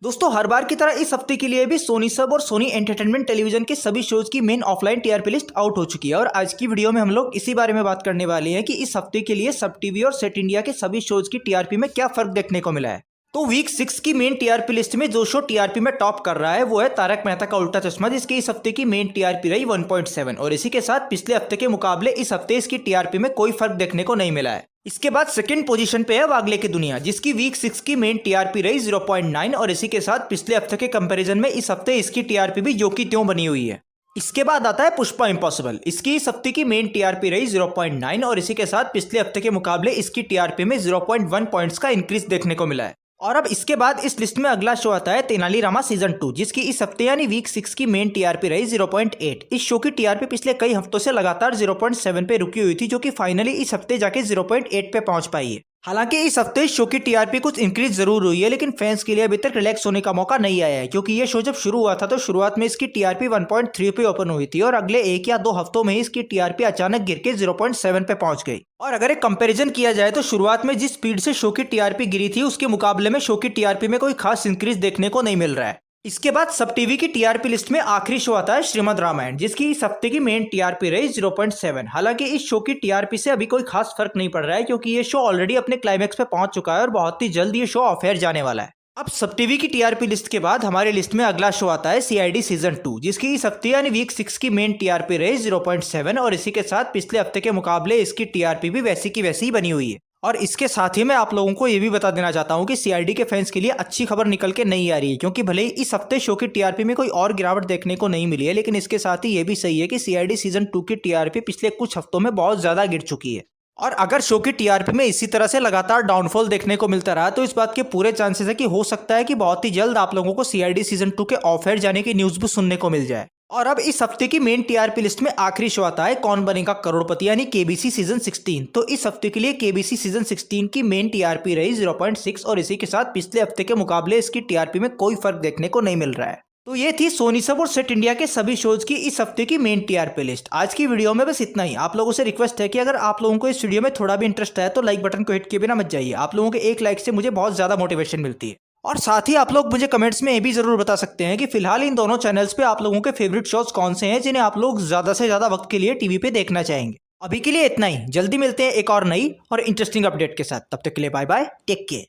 दोस्तों हर बार की तरह इस हफ्ते के लिए भी सोनी सब और सोनी एंटरटेनमेंट टेलीविजन के सभी शोज की main offline TRP list out हो चुकी है और आज की वीडियो में हम लोग इसी बारे में बात करने वाले हैं कि इस हफ्ते के लिए सब टीवी और सेट इंडिया के सभी शोज की टीआरपी में क्या फर्क देखने को मिला है। तो वीक 6 की मेन टीआरपी लिस्ट में जो शो टीआरपी में टॉप कर रहा है वो है तारक मेहता का उल्टा चश्मा, जिसकी इस हफ्ते की मेन टीआरपी रही 1.7 और इसी के साथ पिछले हफ्ते के मुकाबले इस हफ्ते इसकी टीआरपी में कोई फर्क देखने को नहीं मिला है। इसके बाद सेकंड पोजीशन पे है वागले की दुनिया, जिसकी वीक 6 की मेन टीआरपी रही 0.9 और इसी के साथ पिछले हफ्ते के कंपैरिजन में इस हफ्ते इसकी टीआरपी भी जो की त्यों बनी हुई है। इसके बाद आता है पुष्पा इम्पॉसिबल, इसकी इस हफ्ते की मेन टीआरपी रही 0.9 और इसी के साथ पिछले हफ्ते के मुकाबले इसकी टीआरपी में 0.1 पॉइंट्स का इंक्रीज देखने को मिला है। और अब इसके बाद इस लिस्ट में अगला शो आता है तेनालीरामा सीजन 2, जिसकी इस हफ्ते यानी वीक 6 की मेन टीआरपी रही 0.8। इस शो की टीआरपी पिछले कई हफ्तों से लगातार 0.7 पे रुकी हुई थी, जो कि फाइनली इस हफ्ते जाके 0.8 पे पहुंच पाई है। हालांकि इस हफ्ते इस शो की टीआरपी कुछ इंक्रीज जरूर हुई है, लेकिन फैंस के लिए अभी तक रिलैक्स होने का मौका नहीं आया है, क्योंकि ये शो जब शुरू हुआ था तो शुरुआत में इसकी टीआरपी 1.3 पे ओपन हुई थी और अगले 1 या 2 हफ्तों में ही इसकी टीआरपी अचानक गिर के 0.7 पे पहुंच गई। और अगर एक कंपैरिजन किया जाए तो शुरुआत में जिस स्पीड से शो की टीआरपी गिरी थी उसके मुकाबले में शो की टीआरपी में कोई खास इंक्रीज देखने को नहीं मिल रहा है। इसके बाद सब टीवी की टीआरपी लिस्ट में आखिरी शो आता है श्रीमद् रामायण, जिसकी इस हफ्ते की मेन टीआरपी रही 0.7। हालांकि इस शो की टीआरपी से अभी कोई खास फर्क नहीं पड़ रहा है, क्योंकि ये शो ऑलरेडी अपने क्लाइमैक्स पे पहुंच चुका है और बहुत ही जल्द ये शो ऑफ एयर जाने वाला है। अब सब टीवी की टीआरपी लिस्ट के बाद हमारी लिस्ट में अगला शो आता है सीआईडी सीजन 2, जिसकी इस हफ्ते यानी वीक 6 की मेन टीआरपी रही 0.7 और इसी के साथ पिछले हफ्ते के मुकाबले इसकी टीआरपी भी वैसी की वैसी ही बनी हुई है। और इसके साथ ही मैं आप लोगों को ये भी बता देना चाहता हूँ कि सीआईडी के फैंस के लिए अच्छी खबर निकल के नहीं आ रही है, क्योंकि भले ही इस हफ्ते शो की टीआरपी में कोई और गिरावट देखने को नहीं मिली है, लेकिन इसके साथ ही ये भी सही है कि सीआईडी सीजन 2 की टीआरपी पिछले कुछ हफ्तों में बहुत ज्यादा गिर चुकी है। और अगर शो की टीआरपी में इसी तरह से लगातार डाउनफॉल देखने को मिलता रहा तो इस बात के पूरे चांसेस है कि हो सकता है कि बहुत ही जल्द आप लोगों को सीआईडी सीजन 2 के ऑफ एयर जाने की न्यूज भी सुनने को मिल जाए। और अब इस हफ्ते की मेन टीआरपी लिस्ट में आखिरी शो आता है कौन बनेगा करोड़पति यानी केबीसी सीजन 16। तो इस हफ्ते के लिए केबीसी सीजन 16 की मेन टीआरपी रही 0.6 और इसी के साथ पिछले हफ्ते के मुकाबले इसकी टीआरपी में कोई फर्क देखने को नहीं मिल रहा है। तो ये थी सोनी सब और सेट इंडिया के सभी शोज की इस हफ्ते की मेन टीआरपी लिस्ट। आज की वीडियो में बस इतना ही। आप लोगों से रिक्वेस्ट है कि अगर आप लोगों को इस वीडियो में थोड़ा भी इंटरेस्ट है तो लाइक बटन को हिट किए बिना मत जाइए। आप लोगों के एक लाइक से मुझे बहुत ज्यादा मोटिवेशन मिलती है। और साथ ही आप लोग मुझे कमेंट्स में ये भी जरूर बता सकते हैं कि फिलहाल इन दोनों चैनल्स पे आप लोगों के फेवरेट शोज कौन से हैं जिन्हें आप लोग ज्यादा से ज्यादा वक्त के लिए टीवी पे देखना चाहेंगे। अभी के लिए इतना ही। जल्दी मिलते हैं एक और नई और इंटरेस्टिंग अपडेट के साथ। तब तक के लिए बाय बाय, टेक केयर।